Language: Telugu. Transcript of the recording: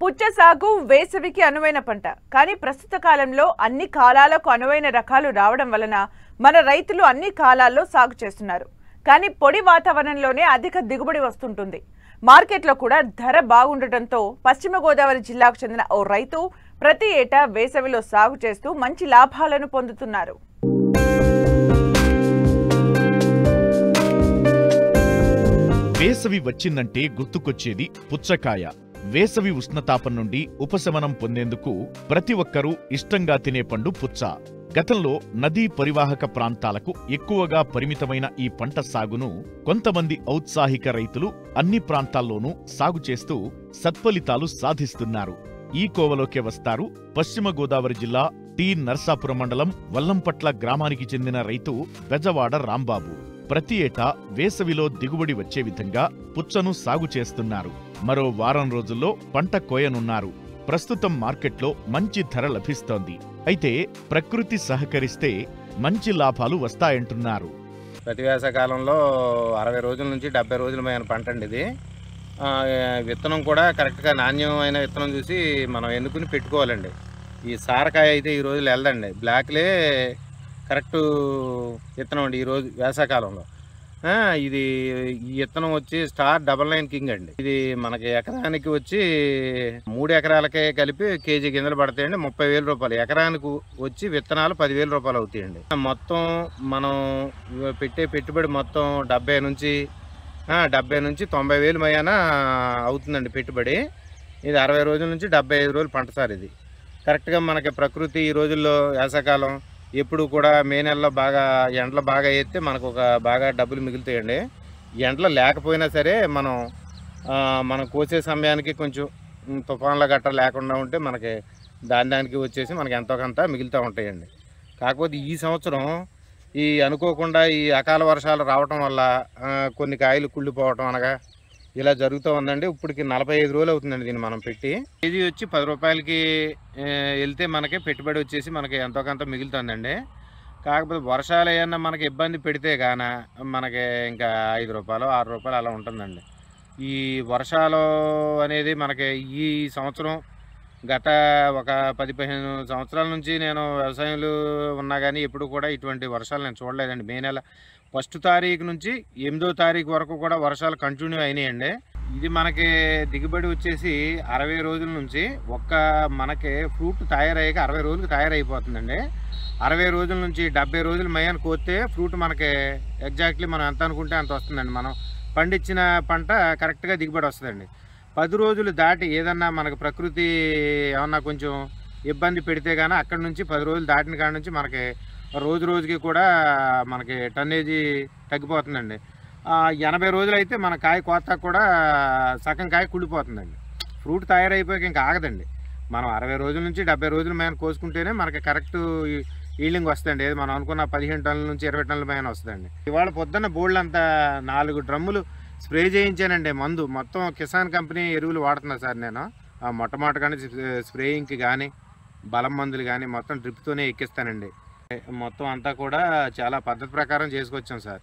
పుచ్చ సాగు వేసవికి అనువైన పంట. కానీ ప్రస్తుత కాలంలో అన్ని కాలాలకు అనువైన రకాలు రావడం వలన మన రైతులు అన్ని కాలాల్లో సాగు చేస్తున్నారు. కానీ పొడి వాతావరణంలోనే అధిక దిగుబడి వస్తుంటుంది. మార్కెట్లో కూడా ధర బాగుండటంతో పశ్చిమ గోదావరి జిల్లాకు చెందిన ఓ రైతు ప్రతి ఏటా వేసవిలో సాగు చేస్తూ మంచి లాభాలను పొందుతున్నారు. వేసవి వచ్చిందంటే గుర్తుకొచ్చేది పుచ్చకాయ. వేసవి ఉష్ణతాపం నుండి ఉపశమనం పొందేందుకు ప్రతి ఒక్కరూ ఇష్టంగా తినే పండు పుచ్చ. గతంలో నదీ పరివాహక ప్రాంతాలకు ఎక్కువగా పరిమితమైన ఈ పంట సాగును కొంతమంది ఔత్సాహిక రైతులు అన్ని ప్రాంతాల్లోనూ సాగు చేస్తూ సత్ఫలితాలు సాధిస్తున్నారు. ఈ కోవలోకే వస్తారు పశ్చిమ గోదావరి జిల్లా టి నర్సాపురం మండలం వల్లంపట్ల గ్రామానికి చెందిన రైతు బెజవాడ రాంబాబు. ప్రతి ఏటా వేసవిలో దిగుబడి వచ్చే విధంగా పుచ్చను సాగు చేస్తున్నారు. మరో వారం రోజుల్లో పంట కోయనున్నారు. ప్రస్తుతం మార్కెట్లో మంచి ధర లభిస్తోంది. అయితే ప్రకృతి సహకరిస్తే మంచి లాభాలు వస్తాయంటున్నారు. ప్రతి వేసవకాలంలో 60 రోజుల నుంచి 70 రోజులమైన పంట అండి ఇది. విత్తనం కూడా కరెక్ట్గా నాణ్యమైన విత్తనం చూసి మనం ఎన్నుకుని పెట్టుకోవాలండి. ఈ సారకాయ అయితే ఈ రోజులు వెళ్ళదండి. బ్లాక్లే కరెక్ట్ విత్తనం అండి ఈరోజు వేసవకాలంలో. ఇది ఈ విత్తనం వచ్చి స్టార్ 99 కింగ్ అండి. ఇది మనకి ఎకరానికి వచ్చి 3 ఎకరాలకే కలిపి కేజీ గింజలు పడతాయండి. 30,000 రూపాయలు ఎకరానికి వచ్చి విత్తనాలు 10,000 రూపాయలు అవుతాయండి. మొత్తం మనం పెట్టే పెట్టుబడి మొత్తం 70 నుంచి 90,000 మయాన అవుతుందండి పెట్టుబడి. ఇది 60 రోజుల నుంచి 75 రోజులు పంట సార్. ఇది కరెక్ట్గా మనకి ప్రకృతి ఈ రోజుల్లో వేసవకాలం ఎప్పుడు కూడా మే నెలలో బాగా ఎండలు బాగా వేస్తే మనకు ఒక బాగా డబ్బులు మిగులుతాయండి. ఎండలు లేకపోయినా సరే మనం కోసే సమయానికి కొంచెం తుఫాన్ల గట్ట లేకుండా ఉంటే మనకి దానికి వచ్చేసి మనకి ఎంతో కొంత మిగులుతూ ఉంటాయండి. కాకపోతే ఈ సంవత్సరం ఈ అనుకోకుండా ఈ అకాల వర్షాలు రావటం వల్ల కొన్ని కాయలు కుళ్ళిపోవటం అనగా ఇలా జరుగుతూ ఉందండి. ఇప్పటికి 45 రోజులు అవుతుందండి దీన్ని మనం పెట్టి. కేజీ వచ్చి 10 రూపాయలకి వెళ్తే మనకి పెట్టుబడి వచ్చేసి మనకి ఎంతో కొంత మిగులుతుందండి. కాకపోతే వర్షాలు ఏమన్నా మనకి ఇబ్బంది పెడితే గాన మనకి ఇంకా 5 రూపాయలు 6 రూపాయలు అలా ఉంటుందండి. ఈ వర్షాలు అనేది మనకి ఈ సంవత్సరం గత ఒక 10-15 సంవత్సరాల నుంచి నేను వ్యవసాయంలో ఉన్నా కానీ ఎప్పుడు కూడా ఇటువంటి వర్షాలు నేను చూడలేదండి. మే నెల 1వ తారీఖు నుంచి 8వ తారీఖు వరకు కూడా వర్షాలు కంటిన్యూ అయినాయండి. ఇది మనకి దిగుబడి వచ్చేసి 60 రోజుల నుంచి మనకి ఫ్రూట్ తయారయ్యాక 60 రోజులకు తయారైపోతుందండి. 60 రోజుల నుంచి 70 రోజులు మయాన్ని కోస్తే ఫ్రూట్ మనకి ఎగ్జాక్ట్లీ మనం ఎంత అనుకుంటే అంత వస్తుందండి. మనం పండించిన పంట కరెక్ట్గా దిగుబడి వస్తుందండి. 10 రోజులు దాటి ఏదన్నా మనకు ప్రకృతి ఏమన్నా కొంచెం ఇబ్బంది పెడితే కానీ అక్కడి నుంచి 10 రోజులు దాటిన కాడ నుంచి మనకి రోజుకి కూడా మనకి టన్నేజీ తగ్గిపోతుందండి. 80 రోజులు అయితే మన కాయ కోత కూడా సగం కాయ కుళ్ళిపోతుందండి. ఫ్రూట్ తయారైపోయాక ఇంకా ఆగదండి. మనం 60 రోజుల నుంచి 70 రోజుల మేన కోసుకుంటేనే మనకి కరెక్ట్ ఈల్డింగ్ వస్తుందండి. ఏది మనం అనుకున్న 15 టన్నుల నుంచి 20 టన్నుల మేన వస్తుందండి. ఇవాళ పొద్దున్న బోల్డ్ అంతా 4 డ్రమ్ములు స్ప్రే చేయించానండి. మందు మొత్తం కిసాన్ కంపెనీ ఎరువులు వాడుతున్నా సార్ నేను. మొట్టమొదటి కానీ స్ప్రేయింగ్కి కానీ బలం మందులు కానీ మొత్తం డ్రిప్తోనే ఎక్కిస్తానండి. మొత్తం అంతా కూడా చాలా పద్ధతి ప్రకారం చేసుకొచ్చాం సార్.